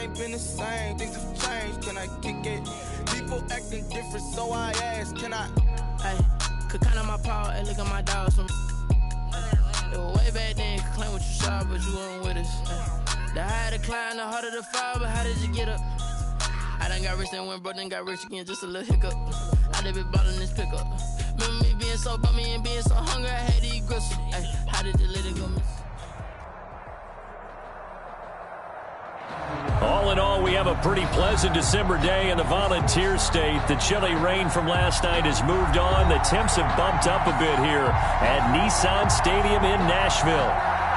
ain't been the same. Things have changed, can I kick it? People acting different, so I ask, can I? Hey, could count on my power, hey, look at my dogs. It was way back then, could claim what you saw, but you weren't with us. The higher the climb, the harder the fall, but how did you get up? I done got rich and went broke, then got rich again, just a little hiccup. I done been ballin' this pickup. Remember me being so bummy and being so hungry, I had to eat gristle. Hey, how did you let it go, miss? All in all, we have a pretty pleasant December day in the Volunteer State. The chilly rain from last night has moved on. The temps have bumped up a bit here at Nissan Stadium in Nashville.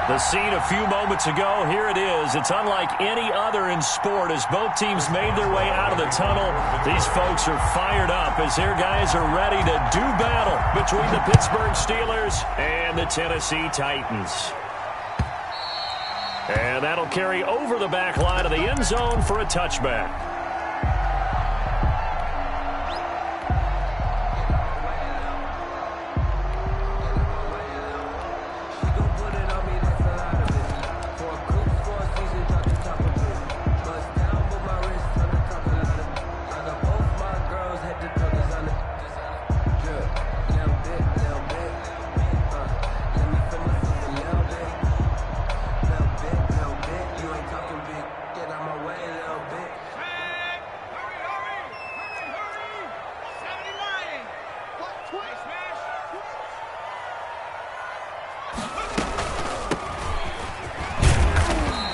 The scene a few moments ago, here it is. It's unlike any other in sport as both teams made their way out of the tunnel. These folks are fired up as their guys are ready to do battle between the Pittsburgh Steelers and the Tennessee Titans. And that'll carry over the back line of the end zone for a touchback.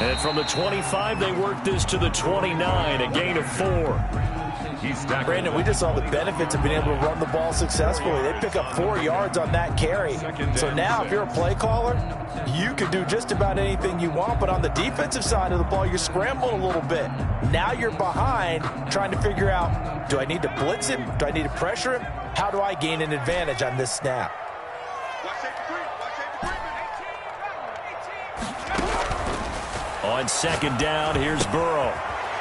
And from the 25, they work this to the 29, a gain of 4. Brandon, we just saw the benefits of being able to run the ball successfully. They pick up 4 yards on that carry. So now if you're a play caller, you can do just about anything you want. But on the defensive side of the ball, you're scrambling a little bit. Now you're behind trying to figure out, do I need to blitz him? Do I need to pressure him? How do I gain an advantage on this snap? On second down, here's Burrow.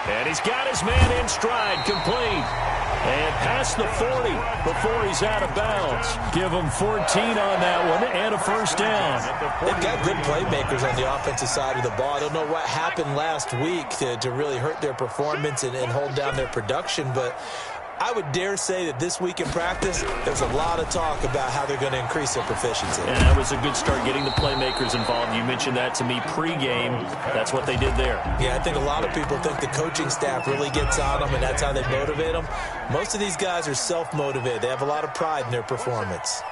And he's got his man in stride, complete. And past the 40 before he's out of bounds. Give him 14 on that one and a first down. They've got good playmakers on the offensive side of the ball. I don't know what happened last week to really hurt their performance and hold down their production, but I would dare say that this week in practice, there's a lot of talk about how they're going to increase their proficiency. And that was a good start getting the playmakers involved. You mentioned that to me pregame. That's what they did there. Yeah, I think a lot of people think the coaching staff really gets on them, and that's how they motivate them. Most of these guys are self-motivated. They have a lot of pride in their performance.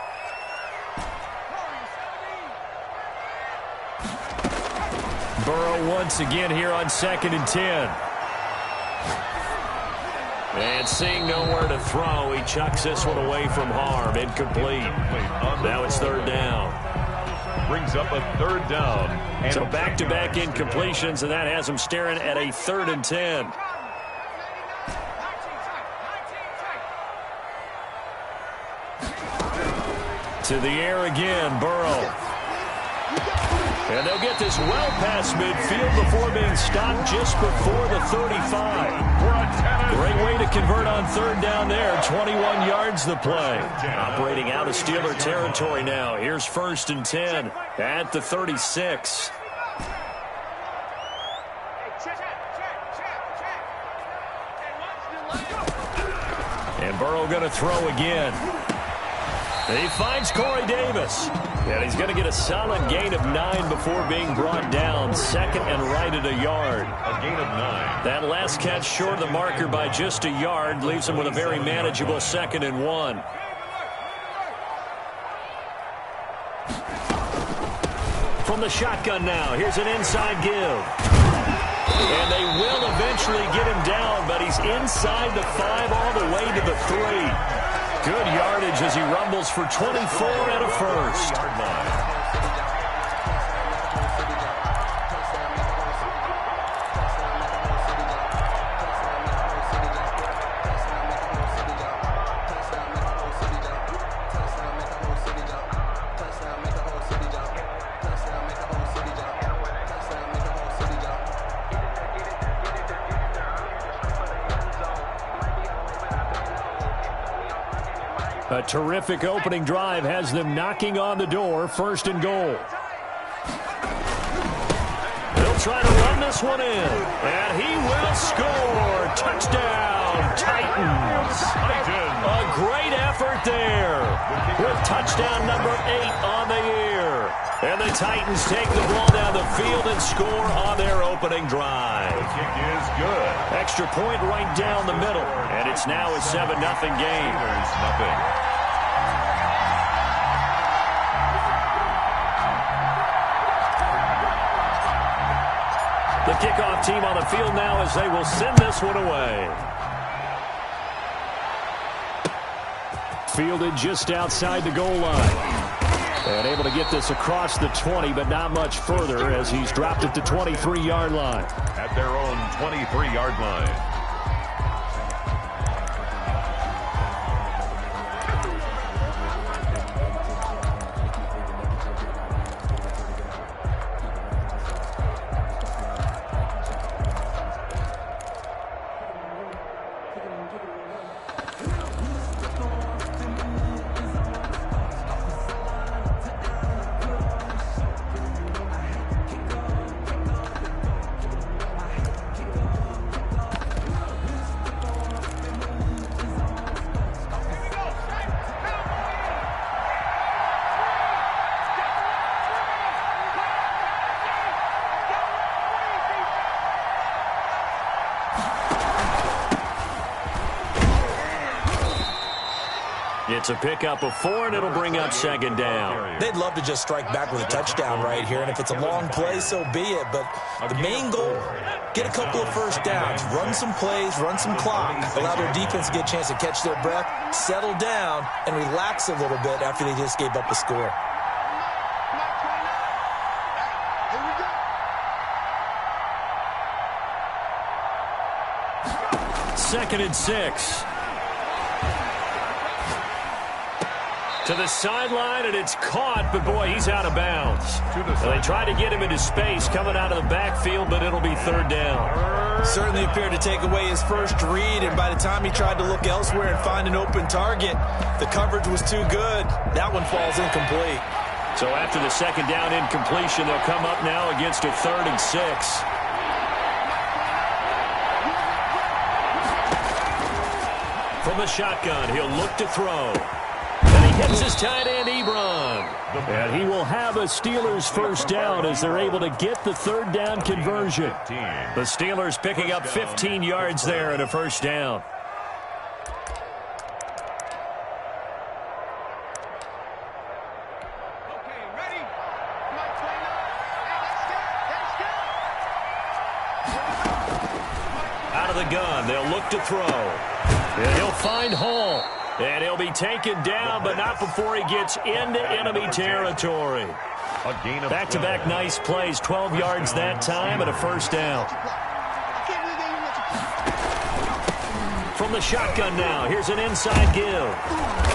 Burrow once again here on 2nd and 10. And seeing nowhere to throw, he chucks this one away from harm. Incomplete. Now it's 3rd down. Brings up a 3rd down. And so back-to-back incompletions, and that has him staring at a 3rd and 10. To the air again, Burrow. And they'll get this well past midfield before being stopped just before the 35. Great way to convert on 3rd down there. 21 yards the play. Operating out of Steeler territory now. Here's 1st and 10 at the 36. And Burrow going to throw again. He finds Corey Davis. And he's going to get a solid gain of 9 before being brought down. 2nd and right at a yard. A gain of 9. That last catch short of the marker by just a yard leaves him with a very manageable 2nd and 1. From the shotgun now, here's an inside give. And they will eventually get him down, but he's inside the 5 all the way to the 3. Good yardage as he rumbles for 24 and a first. A terrific opening drive has them knocking on the door. 1st and goal. They'll try to run this one in. And he will score. Touchdown, Titans. A great effort there with touchdown number 8 on the year. And the Titans take the ball down the field and score on their opening drive. The kick is good. Extra point right down the middle. And it's now a 7-0 game. There's nothing. The kickoff team on the field now as they will send this one away. Fielded just outside the goal line. And able to get this across the 20, but not much further as he's dropped it to 23-yard line. At their own 23-yard line. It's a pickup of 4, and it'll bring up second down. They'd love to just strike back with a touchdown right here, and if it's a long play, so be it. But the main goal, get a couple of first downs, run some plays, run some clock, allow their defense to get a chance to catch their breath, settle down, and relax a little bit after they just gave up a score. Second and 6. To the sideline, and it's caught, but boy, he's out of bounds. Well, they tried to get him into space coming out of the backfield, but it'll be third down. Certainly appeared to take away his first read, and by the time he tried to look elsewhere and find an open target, the coverage was too good. That one falls incomplete. So after the second down incompletion, they'll come up now against a 3rd and 6. From the shotgun, he'll look to throw. And he hits his tight end, Ebron. And he will have a Steelers first down as they're able to get the third down conversion. The Steelers picking up 15 yards there and a first down. Out of the gun, they'll look to throw. And he'll find Hall. And he'll be taken down, but not before he gets into enemy territory. Back-to-back nice plays, 12 yards that time and a first down. From the shotgun now, here's an inside give.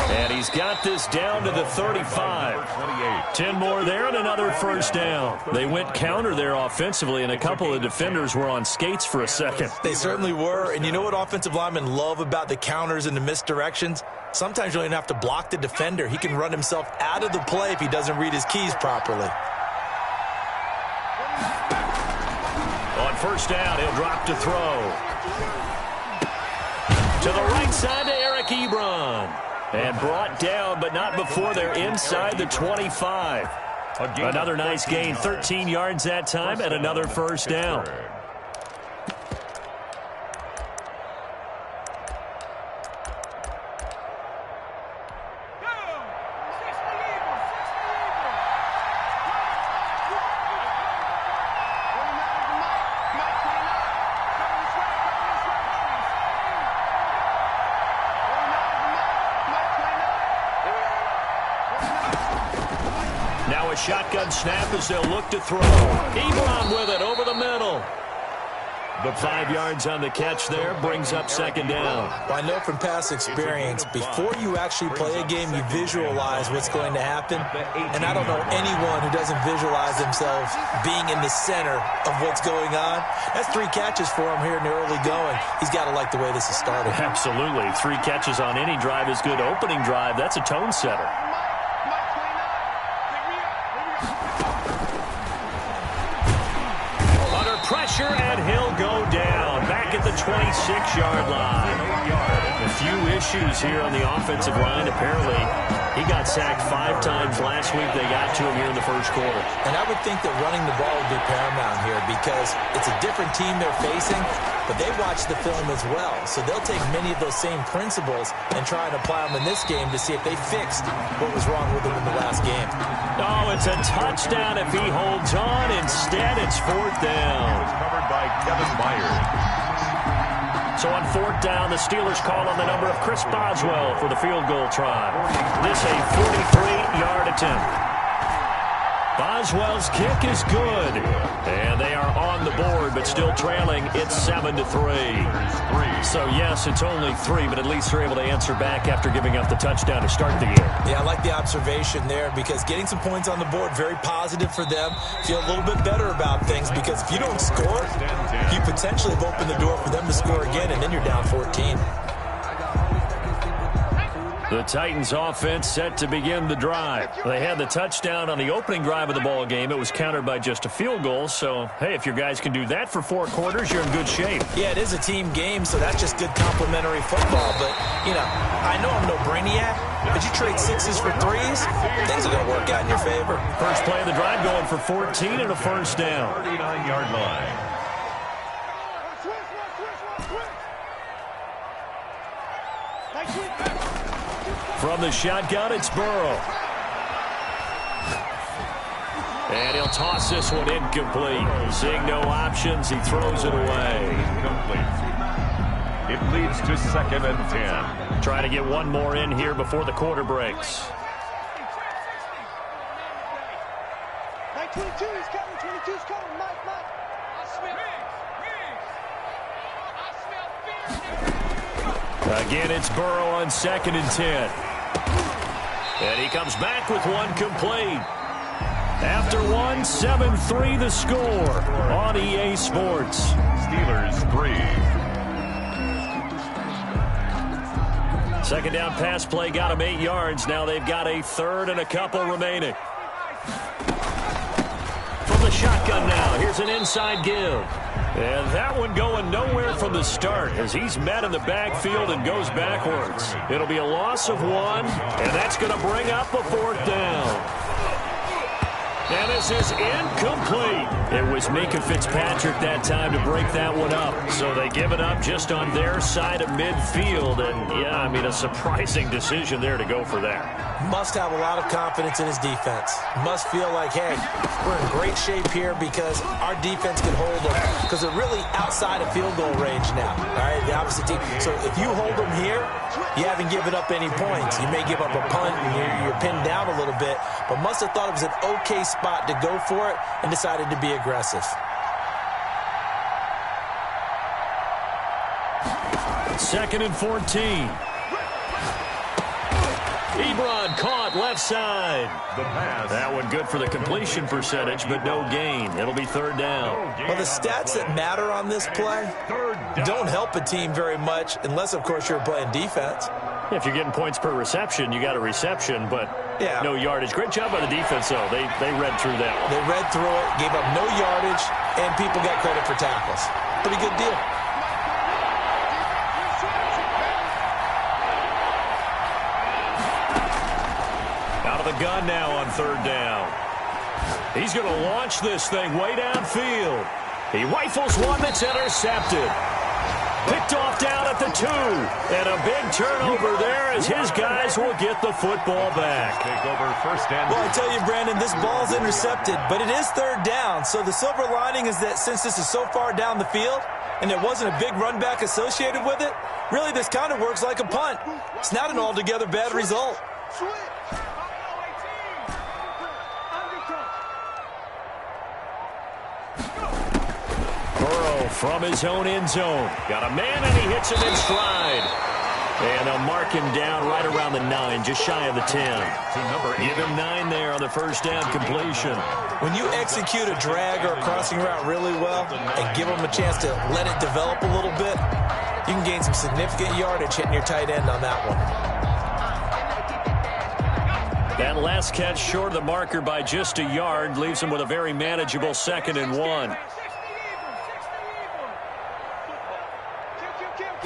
And he's got this down to the 35. 10 more there and another first down. They went counter there offensively, and a couple of defenders were on skates for a second. They certainly were, and you know what offensive linemen love about the counters and the misdirections? Sometimes you don't even have to block the defender. He can run himself out of the play if he doesn't read his keys properly. On first down, he'll drop to throw. To the right side to Eric Ebron. And brought down, but not before they're inside the 25. Another nice gain, 13 yards that time, and another first down. Now a shotgun snap as they'll look to throw. Ebron with it over the middle. The 5 yards on the catch there brings up second down. Well, I know from past experience, before you actually play a game, you visualize what's going to happen. And I don't know anyone who doesn't visualize themselves being in the center of what's going on. That's 3 catches for him here in the early going. He's got to like the way this is started. Absolutely. 3 catches on any drive is good. Opening drive, that's a tone setter. Pressure, and he'll go down. Back at the 26-yard line. A few issues here on the offensive line. Apparently, he got sacked 5 times last week. They got to him here in the first quarter. And I would think that running the ball would be paramount here because it's a different team they're facing, but they watch the film as well. So they'll take many of those same principles and try and apply them in this game to see if they fixed what was wrong with them in the last game. Oh, it's a touchdown if he holds on. Instead, it's 4th down. It was covered by Kevin Myers. So on 4th down, the Steelers call on the number of Chris Boswell for the field goal try. This a 43-yard attempt. Boswell's kick is good. And they are on the board, but still trailing. It's 7-3. So, yes, it's only 3, but at least they're able to answer back after giving up the touchdown to start the game. Yeah, I like the observation there because getting some points on the board, very positive for them. Feel a little bit better about things because if you don't score, you potentially have opened the door for them to score again, and then you're down 14. The Titans offense set to begin the drive. They had the touchdown on the opening drive of the ball game. It was countered by just a field goal. So, hey, if your guys can do that for 4 quarters, you're in good shape. Yeah, it is a team game, so that's just good complimentary football. But, you know, I know I'm no brainiac, but you trade 6s for 3s, things are going to work out in your favor. First play of the drive going for 14 and a first down. 39-yard line. From the shotgun, it's Burrow. And he'll toss this one incomplete. Seeing no options, he throws it away. Incomplete. It leads to 2nd and 10. Trying to get one more in here before the quarter breaks. 22 is coming, 22 is coming, Mike. Again, it's Burrow on 2nd and 10. And he comes back with one complete. After one, 7-3 the score on EA Sports. Steelers 3. 2nd down pass play got him 8 yards. Now they've got a 3rd and a couple remaining. From the shotgun now, here's an inside give. And that one going nowhere from the start as he's met in the backfield and goes backwards. It'll be a loss of 1, and that's going to bring up a 4th down. And this is incomplete. It was Minka Fitzpatrick that time to break that one up. So they give it up just on their side of midfield. And, yeah, I mean, a surprising decision there to go for that. Must have a lot of confidence in his defense. Must feel like, hey, we're in great shape here because our defense can hold them because they're really outside of field goal range now. All right, the opposite team. So if you hold them here, you haven't given up any points. You may give up a punt and you're pinned down a little bit, but must have thought it was an okay spot to go for it and decided to be aggressive. Second and 14. Ebron caught left side. The pass. That one good for the completion percentage, but no gain. It'll be 3rd down. Well, the stats that matter on this play don't help a team very much unless, of course, you're playing defense. If you're getting points per reception, you got a reception, but no yardage. Great job by the defense, though. They read through that one. They read through it, gave up no yardage, and people got credit for tackles. Pretty good deal. The gun now on 3rd down. He's going to launch this thing way downfield. He rifles one that's intercepted. Picked off down at the 2. And a big turnover there as his guys will get the football back. Take over 1st and 10. Well, I tell you, Brandon, this ball's intercepted, but it is 3rd down. So the silver lining is that since this is so far down the field and there wasn't a big run back associated with it, really this kind of works like a punt. It's not an altogether bad result. Burrow from his own end zone. Got a man, and he hits him in stride. And they'll mark him down right around the 9, just shy of the 10. Give him 9 there on the 1st down completion. When you execute a drag or a crossing route really well and give them a chance to let it develop a little bit, you can gain some significant yardage hitting your tight end on that one. That last catch short of the marker by just a yard leaves him with a very manageable 2nd and 1.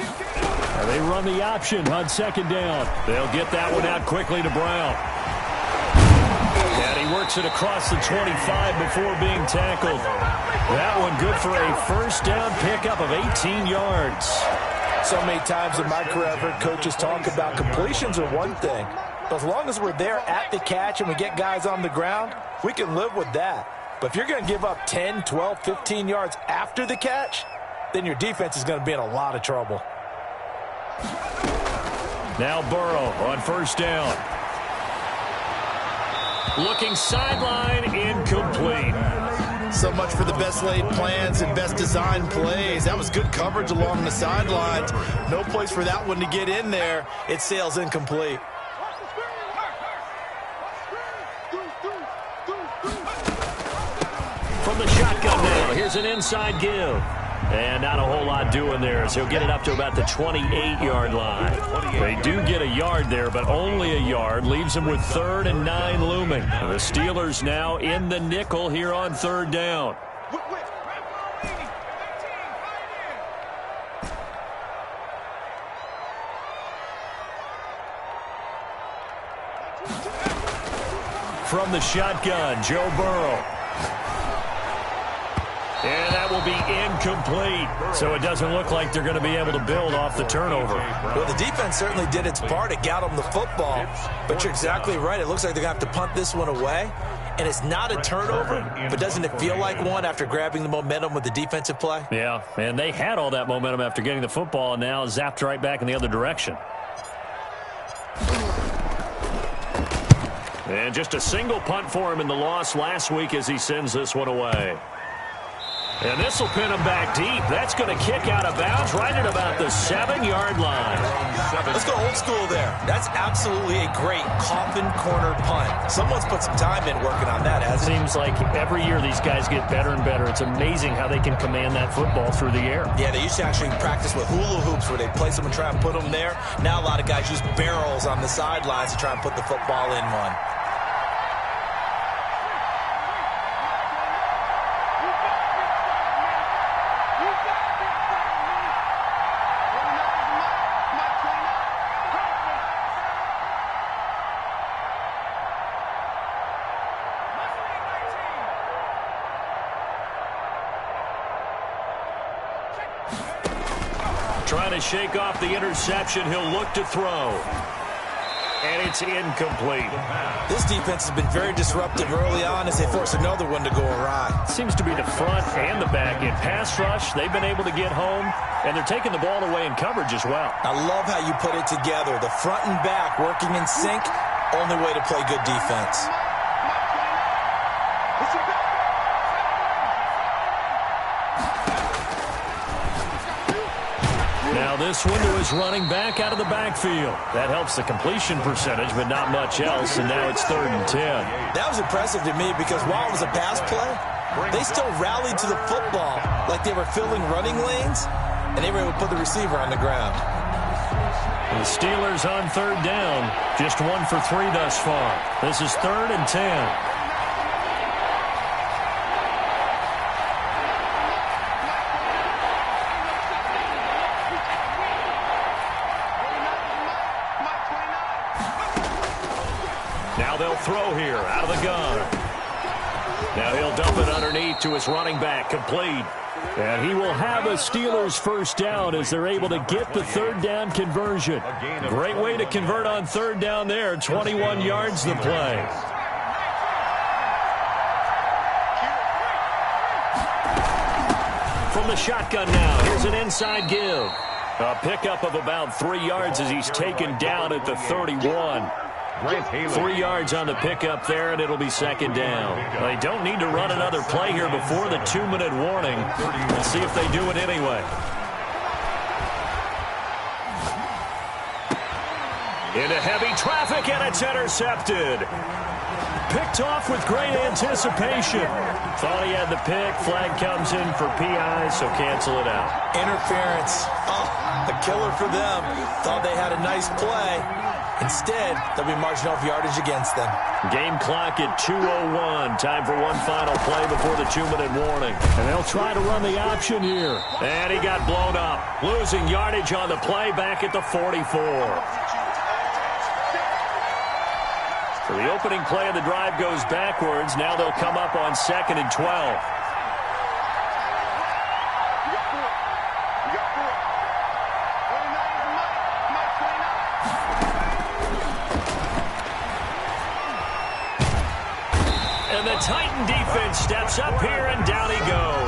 And they run the option on second down. They'll get that one out quickly to Brown. And he works it across the 25 before being tackled. That one good for a first down pickup of 18 yards. So many times in my career, I've heard coaches talk about completions are one thing. But as long as we're there at the catch and we get guys on the ground, we can live with that. But if you're going to give up 10, 12, 15 yards after the catch, then your defense is going to be in a lot of trouble. Now Burrow on first down. Looking sideline, incomplete. So much for the best laid plans and best designed plays. That was good coverage along the sidelines. No place for that one to get in there. It sails incomplete. From the shotgun now, here's an inside give. And not a whole lot doing there, so he'll get it up to about the 28-yard line. They do get a yard there, but only a yard. Leaves them with 3rd and 9 looming. The Steelers now in the nickel here on 3rd down. From the shotgun, Joe Burrow. And that will be incomplete. So it doesn't look like they're going to be able to build off the turnover. Well, the defense certainly did its part. It got them the football. But you're exactly right. It looks like they're going to have to punt this one away. And it's not a turnover, but doesn't it feel like one after grabbing the momentum with the defensive play? Yeah, and they had all that momentum after getting the football and now zapped right back in the other direction. And just a single punt for him in the loss last week as he sends this one away. And this will pin him back deep. That's going to kick out of bounds right at about the 7-yard line. Let's go old school there. That's absolutely a great coffin corner punt. Someone's put some time in working on that, hasn't it? Seems like every year these guys get better and better. It's amazing how they can command that football through the air. Yeah, they used to actually practice with hula hoops where they place them and try and put them there. Now a lot of guys use barrels on the sidelines to try and put the football in one. Trying to shake off the interception. He'll look to throw. And it's incomplete. This defense has been very disruptive early on as they force another one to go awry. Seems to be the front and the back. In pass rush, they've been able to get home, and they're taking the ball away in coverage as well. I love how you put it together. The front and back working in sync, only way to play good defense. Now this one to his running back out of the backfield. That helps the completion percentage, but not much else, and now it's 3rd and 10. That was impressive to me because while it was a pass play, they still rallied to the football like they were filling running lanes, and they were able to put the receiver on the ground. The Steelers on 3rd down, just 1 for 3 thus far. This is 3rd and 10. Now they'll throw here out of the gun. Now he'll dump it underneath to his running back, complete. And he will have a Steelers first down as they're able to get the 3rd down conversion. Great way to convert on 3rd down there. 21 yards the play. From the shotgun now, here's an inside give. A pickup of about 3 yards as he's taken down at the 31. 3 yards on the pickup there, and it'll be 2nd down. They don't need to run another play here before the 2-minute warning. Let's see if they do it anyway. Into heavy traffic, and it's intercepted. Picked off with great anticipation. Thought he had the pick. Flag comes in for PI, so cancel it out. Interference. Oh, a killer for them. Thought they had a nice play. Instead, they'll be marching off yardage against them. Game clock at 2:01. Time for one final play before the 2-minute warning. And they'll try to run the option here. And he got blown up. Losing yardage on the play back at the 44. So the opening play of the drive goes backwards. Now they'll come up on 2nd and 12. And the Titan defense steps up here, and down he goes.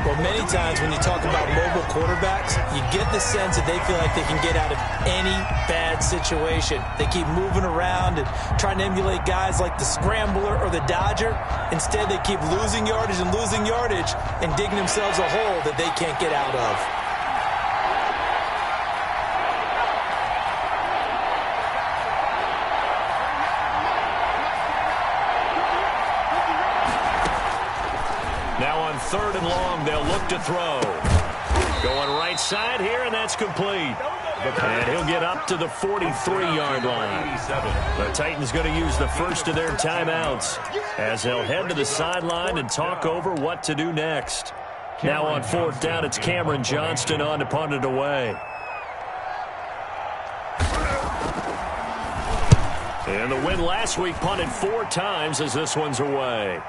Well, many times when you talk about mobile quarterbacks, you get the sense that they feel like they can get out of any bad situation. They keep moving around and trying to emulate guys like the Scrambler or the Dodger. Instead, they keep losing yardage and digging themselves a hole that they can't get out of. Now on 3rd and long, they'll look to throw. Going right side here, and that's complete. And he'll get up to the 43-yard line. The Titans going to use the first of their timeouts as they'll head to the sideline and talk over what to do next. Now on 4th down, it's Cameron Johnston on to punt it away. And the win last week punted 4 times as this one's away.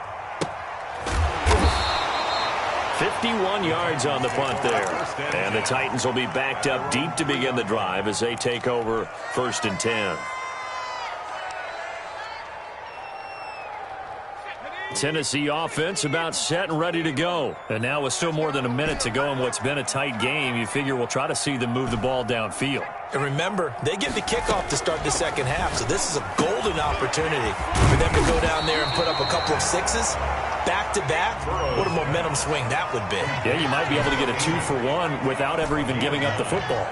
51 yards on the punt there. And the Titans will be backed up deep to begin the drive as they take over 1st and 10. Tennessee offense about set and ready to go. And now with still more than a minute to go in what's been a tight game, you figure we'll try to see them move the ball downfield. And remember, they get the kickoff to start the second half, so this is a golden opportunity for them to go down there and put up a couple of sixes. Back-to-back, what a momentum swing that would be. Yeah, you might be able to get a 2-for-1 without ever even giving up the football.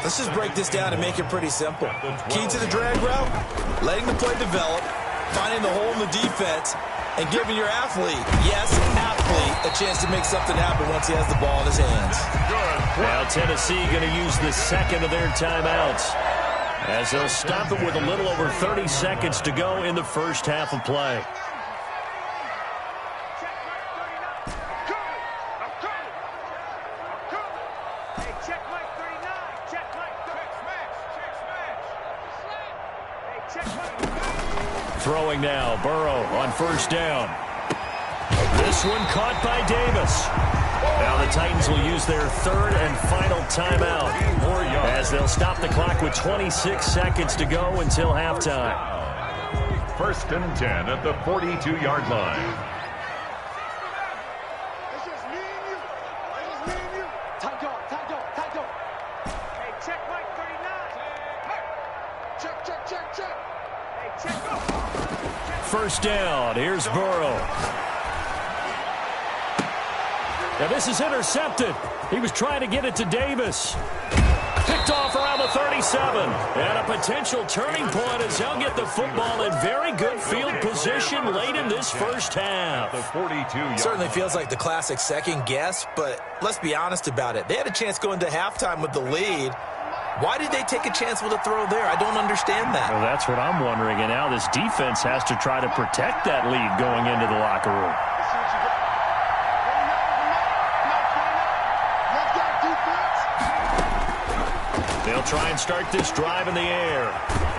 Let's just break this down and make it pretty simple. Key to the drag route, letting the play develop, finding the hole in the defense, and giving your athlete, yes, athlete, a chance to make something happen once he has the ball in his hands. Now Tennessee going to use the second of their timeouts as they'll stop it with a little over 30 seconds to go in the first half of play. Throwing now, Burrow on 1st down. This one caught by Davis. Now the Titans will use their 3rd and final timeout as they'll stop the clock with 26 seconds to go until halftime. 1st and 10 at the 42-yard line. First down, here's Burrow. Now this is intercepted. He was trying to get it to Davis. Picked off around the 37. And a potential turning point as he'll get the football in very good field position late in this first half. Certainly feels like the classic second guess, but let's be honest about it. They had a chance going to halftime with the lead. Why did they take a chance with a throw there? I don't understand that. Well, that's what I'm wondering. And now this defense has to try to protect that lead going into the locker room. They'll try and start this drive in the air.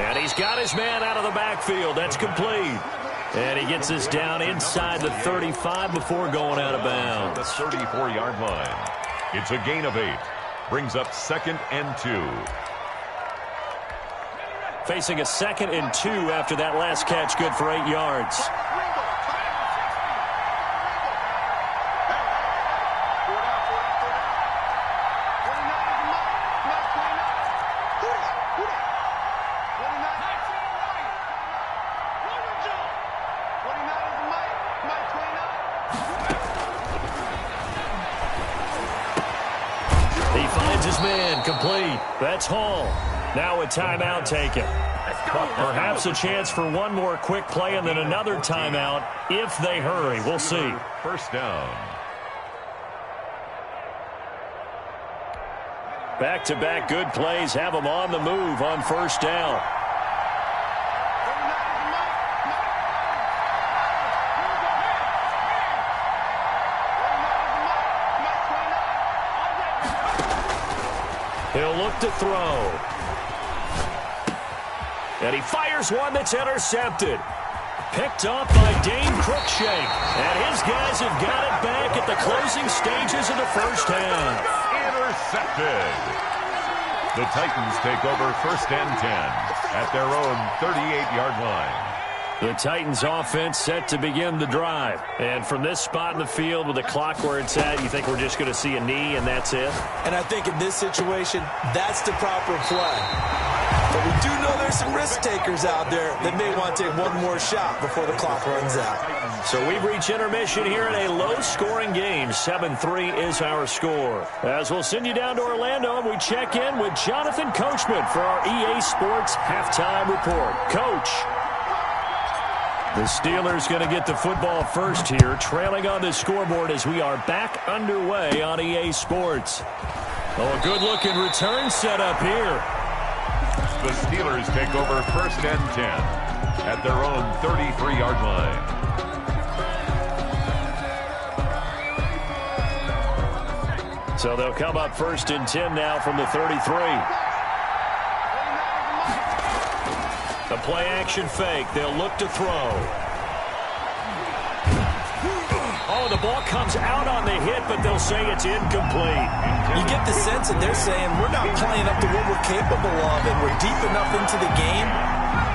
And he's got his man out of the backfield. That's complete. And he gets this down inside the 35 before going out of bounds. The 34-yard line. It's a gain of 8. Brings up 2nd and 2. Facing a 2nd and 2 after that last catch, good for 8 yards. He finds his man, complete. That's Hall. Now a timeout taken. Perhaps a chance for one more quick play and then another timeout if they hurry. We'll see. 1st down. Back-to-back good plays have them on the move on first down. He'll look to throw. And he fires one that's intercepted. Picked off by Dane Cruikshank. And his guys have got it back at the closing stages of the first half. Intercepted. The Titans take over first and 10 at their own 38-yard line. The Titans offense set to begin the drive. And from this spot in the field with the clock where it's at, you think we're just going to see a knee and that's it? And I think in this situation, that's the proper play. But we do know there's some risk takers out there that may want to take one more shot before the clock runs out. So we've reached intermission here in a low-scoring game. 7-3 is our score. As we'll send you down to Orlando, and we check in with Jonathan Coachman for our EA Sports Halftime Report. Coach. The Steelers going to get the football first here, trailing on the scoreboard as we are back underway on EA Sports. Oh, a good-looking return set up here. The Steelers take over first and 10 at their own 33-yard line. So they'll come up first and 10 now from the 33. The play-action fake. They'll look to throw. Oh, the ball comes out on the hit, but they'll say it's incomplete. You get the sense that they're saying we're not playing up to what we're capable of, and we're deep enough into the game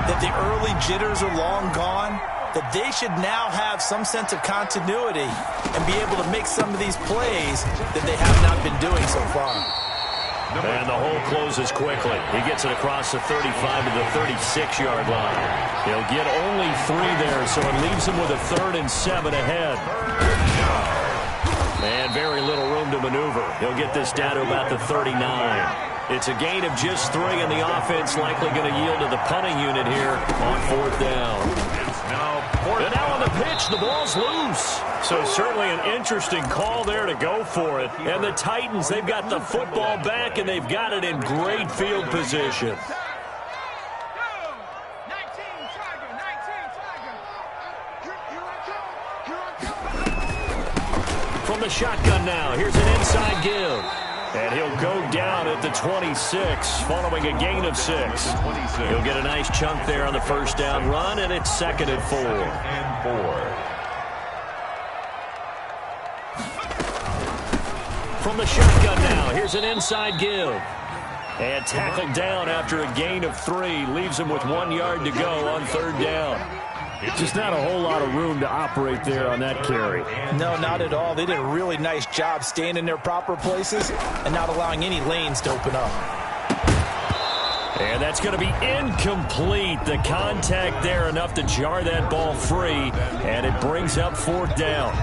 that the early jitters are long gone, that they should now have some sense of continuity and be able to make some of these plays that they have not been doing so far. And the hole closes quickly. He gets it across the 35 to the 36-yard line. He'll get only 3 there, so it leaves him with a 3rd and 7 ahead. And very little room to maneuver. He'll get this down to about the 39. It's a gain of just 3, and the offense likely going to yield to the punting unit here on 4th down. And now on the pitch, the ball's loose. So certainly an interesting call there to go for it. And the Titans, they've got the football back, and they've got it in great field position. From the shotgun now, here's an inside give. And he'll go down at the 26, following a gain of 6. He'll get a nice chunk there on the first down run, and it's 2nd and 4. From the shotgun now, here's an inside give. And tackled down after a gain of 3, leaves him with 1 yard to go on 3rd down. Just not a whole lot of room to operate there on that carry. No, not at all. They did a really nice job staying in their proper places and not allowing any lanes to open up. And that's going to be incomplete. The contact there enough to jar that ball free, and it brings up 4th down.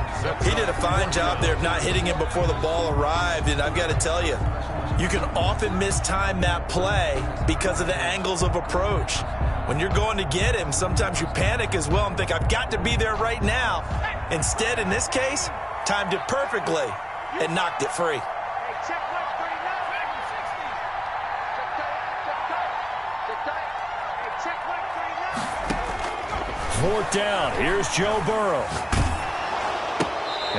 He did a fine job there of not hitting him before the ball arrived, and I've got to tell you, you can often mistime that play because of the angles of approach. When you're going to get him, sometimes you panic as well and think, I've got to be there right now. Instead, in this case, timed it perfectly and knocked it free. 4th down. Here's Joe Burrow.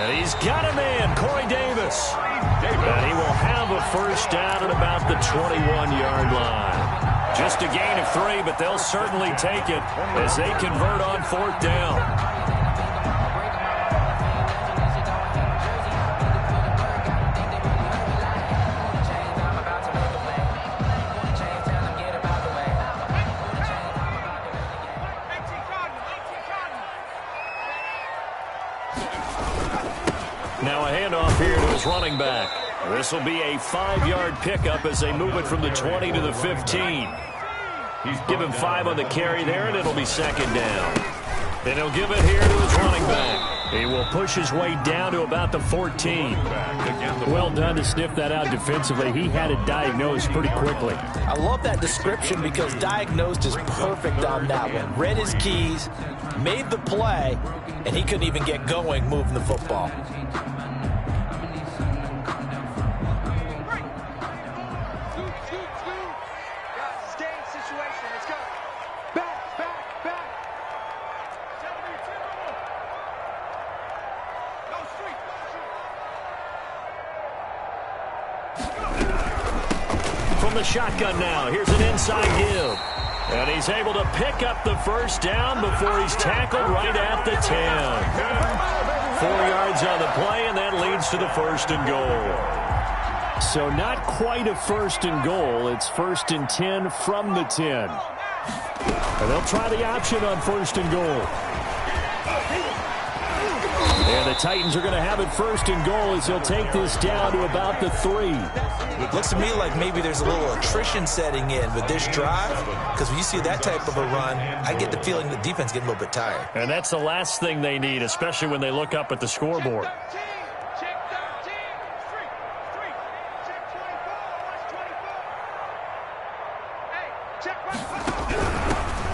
And he's got a man, Corey Davis. And he will have a first down at about the 21-yard line. Just a gain of 3, but they'll certainly take it as they convert on 4th down. Now a handoff here to his running back. This will be a 5-yard pickup as they move it from the 20 to the 15. He's given 5 on the carry there, and it'll be 2nd down. And he'll give it here to his running back. He will push his way down to about the 14. Well done to sniff that out defensively. He had it diagnosed pretty quickly. I love that description because diagnosed is perfect on that one. Read his keys, made the play, and he couldn't even get going moving the football. From the shotgun now, here's an inside give. And he's able to pick up the first down before he's tackled right at the 10. 4 yards on the play, and that leads to the 1st and goal. So not quite a 1st and goal. It's 1st and 10 from the 10. And they'll try the option on 1st and goal. And the Titans are going to have it 1st and goal as he'll take this down to about the 3. It looks to me like maybe there's a little attrition setting in with this drive, because when you see that type of a run, I get the feeling the defense getting a little bit tired. And that's the last thing they need, especially when they look up at the scoreboard.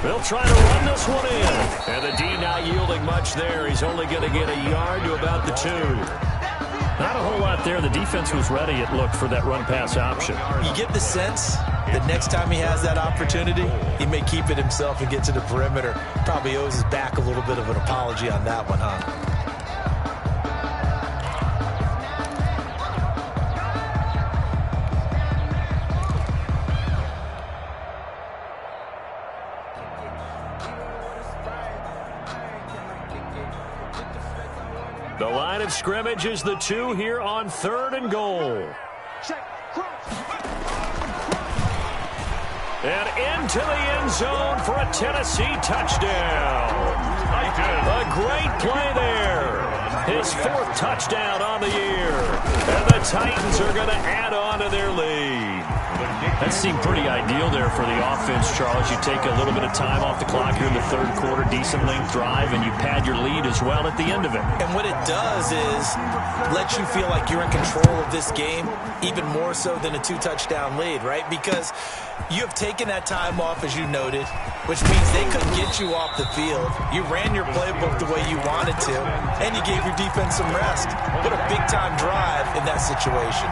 They'll try to run this one in. And the D not yielding much there. He's only going to get a yard to about the 2. Not a whole lot there. The defense was ready, it looked, for that run-pass option. You get the sense that next time he has that opportunity, he may keep it himself and get to the perimeter. Probably owes his back a little bit of an apology on that one, huh? The line of scrimmage is the 2 here on 3rd and goal. And into the end zone for a Tennessee touchdown. A great play there. His 4th touchdown on the year. And the Titans are going to add on to their lead. That seemed pretty ideal there for the offense, Charles. You take a little bit of time off the clock here in the 3rd quarter, decent length drive, and you pad your lead as well at the end of it. And what it does is let you feel like you're in control of this game, even more so than a 2-touchdown lead, right? Because you have taken that time off, as you noted, which means they couldn't get you off the field. You ran your playbook the way you wanted to, and you gave your defense some rest. What a big-time drive in that situation.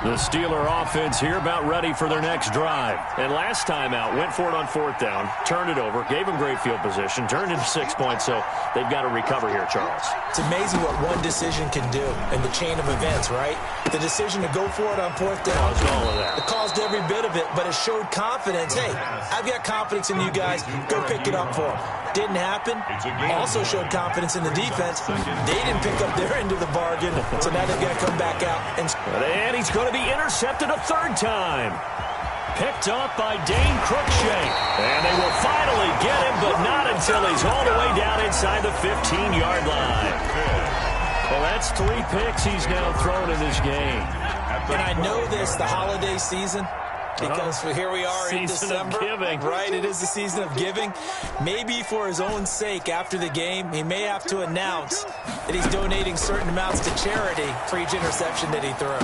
The Steeler offense here about ready for their next drive. And last time out, went for it on 4th down, turned it over, gave them great field position, turned into 6 points, so they've got to recover here, Charles. It's amazing what one decision can do in the chain of events, right? The decision to go for it on 4th down. Caused all of that. It caused every bit of it, but it showed confidence. Hey, I've got confidence in you guys. Go pick it up for them. Didn't happen. Also showed confidence in the defense. They didn't pick up their end of the bargain, so now they've got to come back out. And he's going to be intercepted a 3rd time. Picked off by Dane Cruikshank. And they will finally get him, but not until he's all the way down inside the 15-yard line. Well, that's 3 picks he's now thrown in this game. And I know this, the holiday season, because here we are in December, right? It is the season of giving. Maybe for his own sake, after the game, he may have to announce that he's donating certain amounts to charity for each interception that he threw.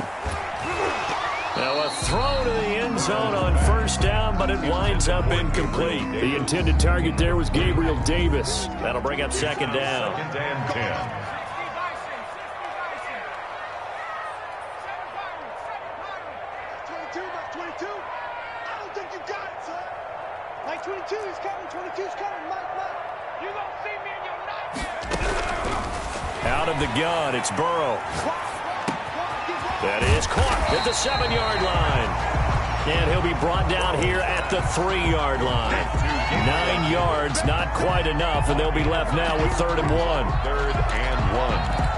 Now a throw to the end zone on 1st down, but it winds up incomplete. The intended target there was Gabriel Davis. That'll bring up 2nd down. 2nd and 10. Out of the gun, it's Burrow. That is caught at the 7-yard line. And he'll be brought down here at the 3-yard line. 9 yards, not quite enough, and they'll be left now with 3rd and 1. 3rd and 1.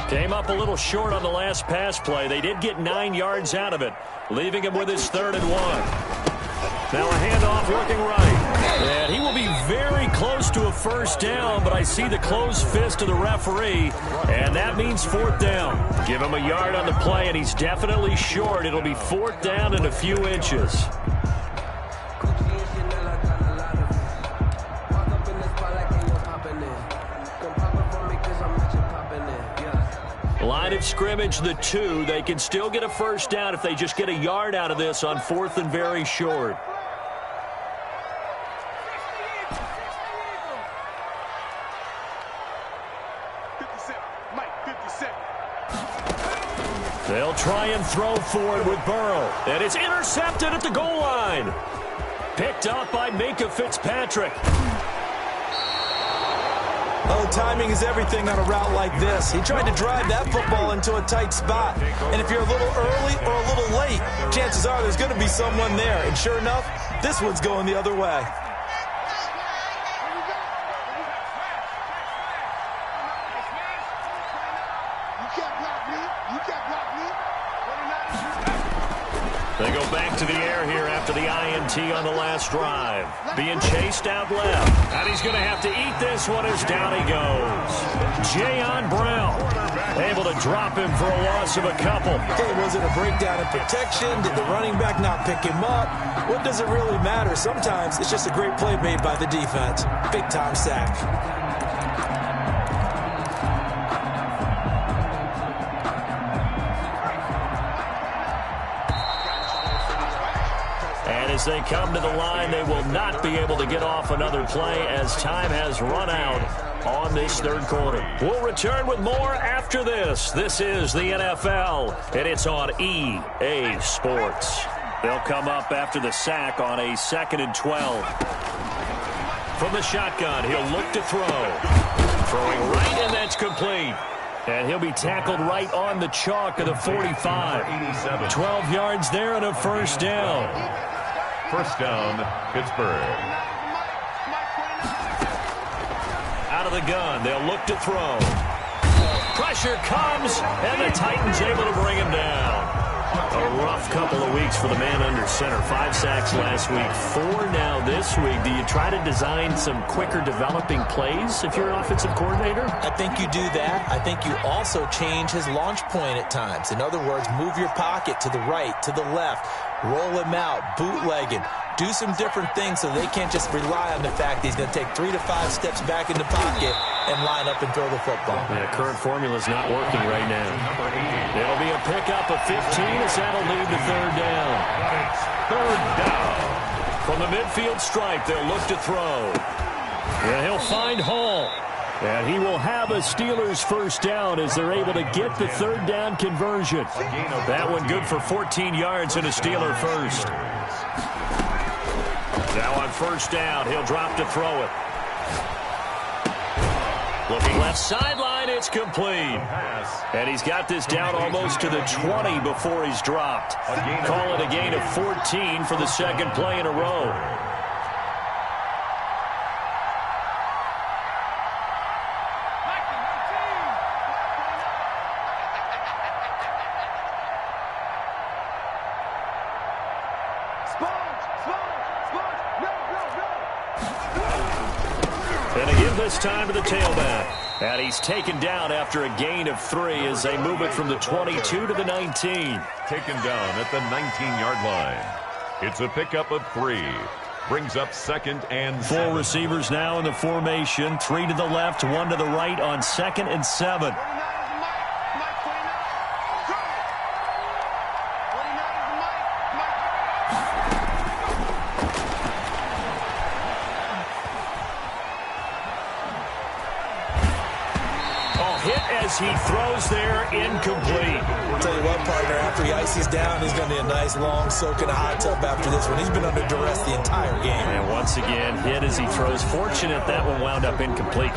Came up a little short on the last pass play. They did get 9 yards out of it, leaving him with his 3rd and 1. Now a handoff looking right. And he will be very close to a 1st down, but I see the closed fist of the referee, and that means 4th down. Give him a yard on the play, and he's definitely short. It'll be 4th down and a few inches. Line of scrimmage, the 2. They can still get a 1st down if they just get a yard out of this on 4th and very short. They'll try and throw for it with Burrow. And it's intercepted at the goal line. Picked up by Minka Fitzpatrick. Oh, timing is everything on a route like this. He tried to drive that football into a tight spot. And if you're a little early or a little late, chances are there's going to be someone there. And sure enough, this one's going the other way. They go back to the air here after the INT on the last drive. Being chased out left. And he's going to have to eat this one as down he goes. Jayon Brown able to drop him for a loss of a couple. Okay, was it a breakdown in protection? Did the running back not pick him up? What does it really matter? Sometimes it's just a great play made by the defense. Big-time sack. As they come to the line, they will not be able to get off another play as time has run out on this third quarter. We'll return with more after this. This is the NFL, and it's on EA Sports. They'll come up after the sack on a 2nd and 12. From the shotgun, he'll look to throw. Throwing right, and that's complete. And he'll be tackled right on the chalk of the 45. 12 yards there and a first down. First down, Pittsburgh. Out of the gun, they'll look to throw. Pressure comes, and the Titans able to bring him down. A rough couple of weeks for the man under center. 5 sacks last week, 4 now this week. Do you try to design some quicker developing plays if you're an offensive coordinator? I think you do that. I think you also change his launch point at times. In other words, move your pocket to the right, to the left. Roll him out, bootlegging, do some different things so they can't just rely on the fact that he's going to take 3 to 5 steps back in the pocket and line up and throw the football. Yeah, current formula's not working right now. It'll be a pickup of 15 as that'll lead to third down. Third down. From the midfield stripe, they'll look to throw. And he'll find Hall. And he will have a Steelers first down as they're able to get the third down conversion. That one good for 14 yards and a Steeler first. Now on first down, he'll drop to throw it. Looking left sideline, it's complete. And he's got this down almost to the 20 before he's dropped. Call it a gain of 14 for the second play in a row. This time to the tailback. And he's taken down after a gain of 3 as they move it from the 22 to the 19. Taken down at the 19-yard line. It's a pickup of 3. Brings up 2nd and 7. 4 receivers now in the formation. 3 to the left, 1 to the right on 2nd and 7. He throws there, incomplete. I'll tell you what, partner, after he ices down, he's going to be a nice, long soak in a hot tub after this one. He's been under duress the entire game. And once again, hit as he throws. Fortunate that one wound up incomplete.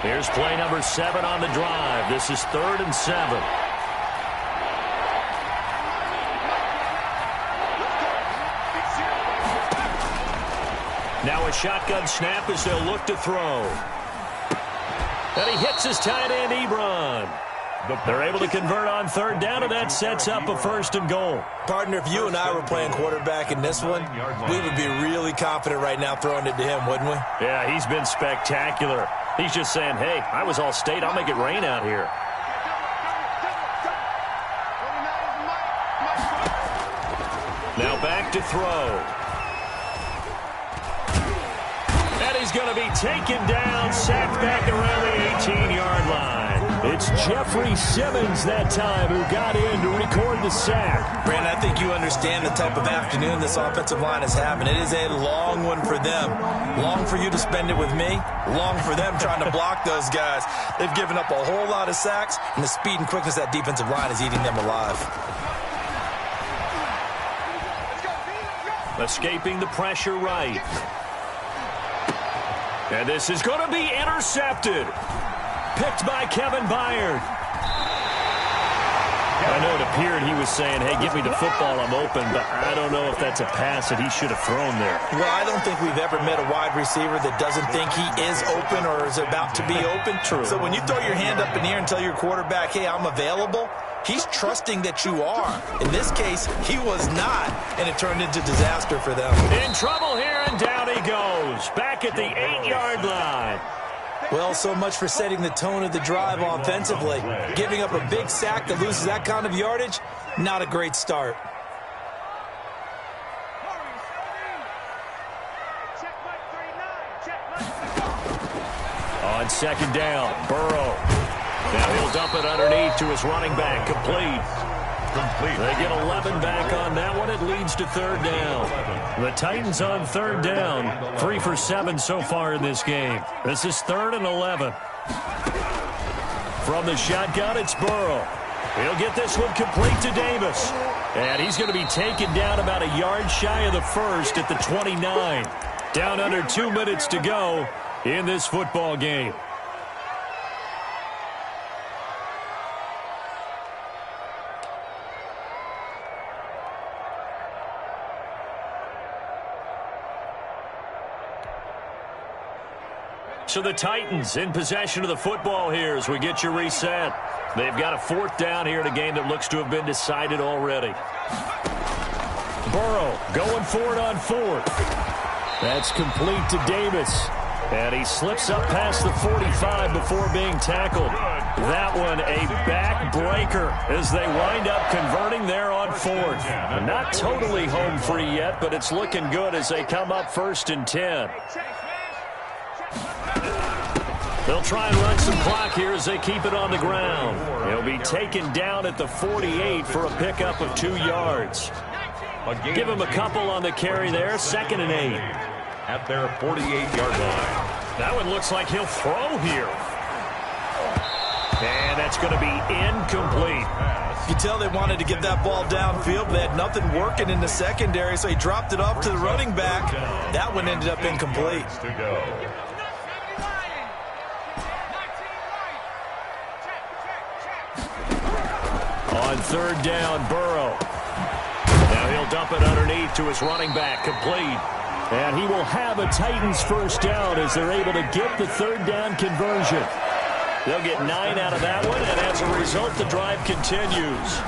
Here's play number 7 on the drive. This is 3rd and 7. Now a shotgun snap as they'll look to throw. And he hits his tight end, Ebron. They're able to convert on 3rd down, and that sets up a 1st and goal. Partner, if you and I were playing quarterback in this one, we would be really confident right now throwing it to him, wouldn't we? Yeah, he's been spectacular. He's just saying, hey, I was all state. I'll make it rain out here. Now back to throw. He's going to be taken down, sacked back around the 18-yard line. It's Jeffrey Simmons that time who got in to record the sack. Brandon, I think you understand the type of afternoon this offensive line is having. It is a long one for them. Long for you to spend it with me. Long for them trying to block those guys. They've given up a whole lot of sacks, and the speed and quickness of that defensive line is eating them alive. Escaping the pressure right. And this is going to be intercepted. Picked by Kevin Byard. I know it appeared he was saying, hey, give me the football, I'm open, but I don't know if that's a pass that he should have thrown there. Well, I don't think we've ever met a wide receiver that doesn't think he is open or is about to be open. True. So when you throw your hand up in the air and tell your quarterback, hey, I'm available, he's trusting that you are. In this case, he was not, and it turned into disaster for them. In trouble here, and down he goes. Back at the 8-yard line. Well, so much for setting the tone of the drive offensively. Giving up a big sack that loses that kind of yardage, not a great start. On second down, Burrow. Now he'll dump it underneath to his running back. Complete. They get 11 back on that one. It leads to third down. The Titans on third down. 3 for 7 so far in this game. This is 3rd and 11. From the shotgun, it's Burrow. He'll get this one complete to Davis. And he's going to be taken down about a yard shy of the first at the 29. Down under 2 minutes to go in this football game. So the Titans in possession of the football here as we get you reset. They've got a 4th down here in a game that looks to have been decided already. Burrow going for it on 4th. That's complete to Davis. And he slips up past the 45 before being tackled. That one a backbreaker as they wind up converting there on 4th. Not totally home free yet, but it's looking good as they come up 1st and 10. They'll try and run some clock here as they keep it on the ground. He'll be taken down at the 48 for a pickup of 2 yards. Give him a couple on the carry there. 2nd and 8. At their 48-yard line. That one looks like he'll throw here. And that's going to be incomplete. You can tell they wanted to get that ball downfield, but they had nothing working in the secondary, so he dropped it off to the running back. That one ended up incomplete. To go. On 3rd down, Burrow. Now he'll dump it underneath to his running back, complete. And he will have a Titans 1st down as they're able to get the 3rd down conversion. They'll get 9 out of that one, and as a result, the drive continues.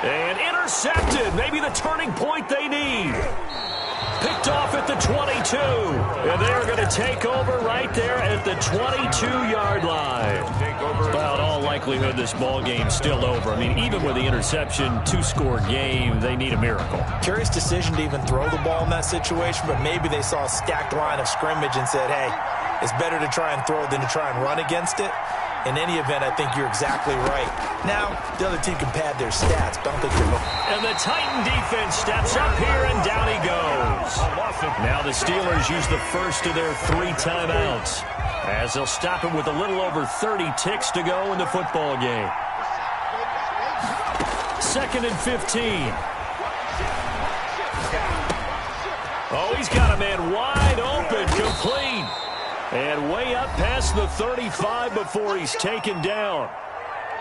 And intercepted, maybe the turning point they need. Picked off at the 22. And they're going to take over right there at the 22-yard line. Well, in all likelihood, this ball game's still over. I mean, even with the interception, 2-score game, they need a miracle. Curious decision to even throw the ball in that situation, but maybe they saw a stacked line of scrimmage and said, hey, it's better to try and throw than to try and run against it. In any event, I think you're exactly right. Now, the other team can pad their stats, but I don't think they're looking. And the Titan defense steps up here, and down he goes. Now the Steelers use the first of their 3 timeouts, as they'll stop it with a little over 30 ticks to go in the football game. 2nd and 15. Oh, he's got a man wide open, complete. And way up past the 35 before he's taken down.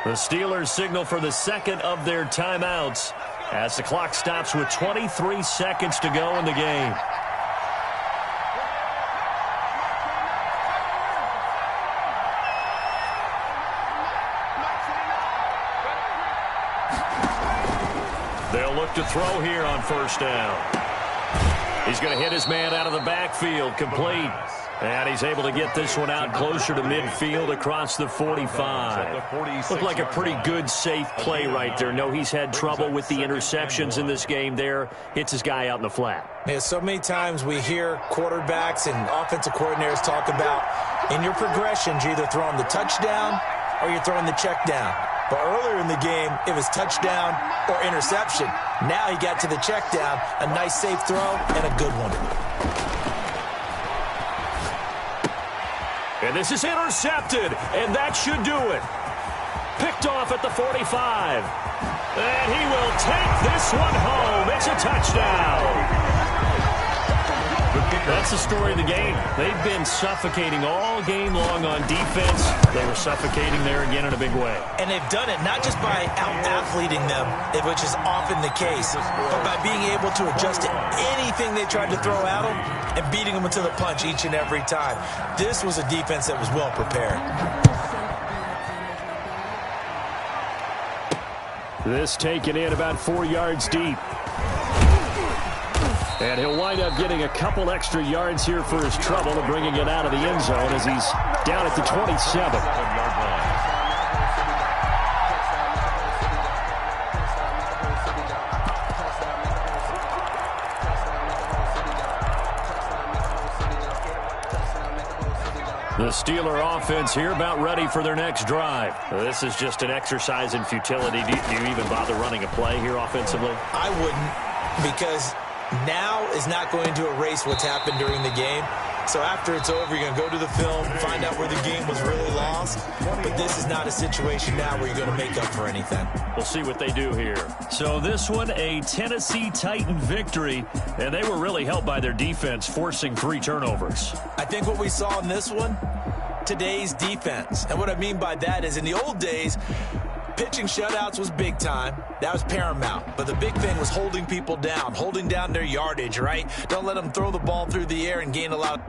The Steelers signal for the 2nd of their timeouts as the clock stops with 23 seconds to go in the game. They'll look to throw here on 1st down. He's going to hit his man out of the backfield, complete. And he's able to get this one out closer to midfield across the 45. Looked like a pretty good, safe play right there. No, he's had trouble with the interceptions in this game there. Hits his guy out in the flat. Yeah, so many times we hear quarterbacks and offensive coordinators talk about in your progressions, you're either throwing the touchdown or you're throwing the check down. But earlier in the game, it was touchdown or interception. Now he got to the check down, a nice safe throw, and a good one. And this is intercepted, and that should do it. Picked off at the 45. And he will take this one home. It's a touchdown. That's the story of the game. They've been suffocating all game long on defense. They were suffocating there again in a big way. And they've done it not just by out-athleting them, which is often the case, but by being able to adjust to anything they tried to throw at them and beating them to the punch each and every time. This was a defense that was well prepared. This taken in about 4 yards deep. And he'll wind up getting a couple extra yards here for his trouble and bringing it out of the end zone as he's down at the 27. The Steeler offense here about ready for their next drive. This is just an exercise in futility. Do you even bother running a play here offensively? I wouldn't, because now is not going to erase what's happened during the game. So after it's over, you're going to go to the film, find out where the game was really lost. But this is not a situation now where you're going to make up for anything. We'll see what they do here. So this one, a Tennessee Titan victory, and they were really helped by their defense, forcing 3 turnovers. I think what we saw in this one, today's defense. And what I mean by that is in the old days, pitching shutouts was big time. That was paramount. But the big thing was holding people down, holding down their yardage, right? Don't let them throw the ball through the air and gain a lot.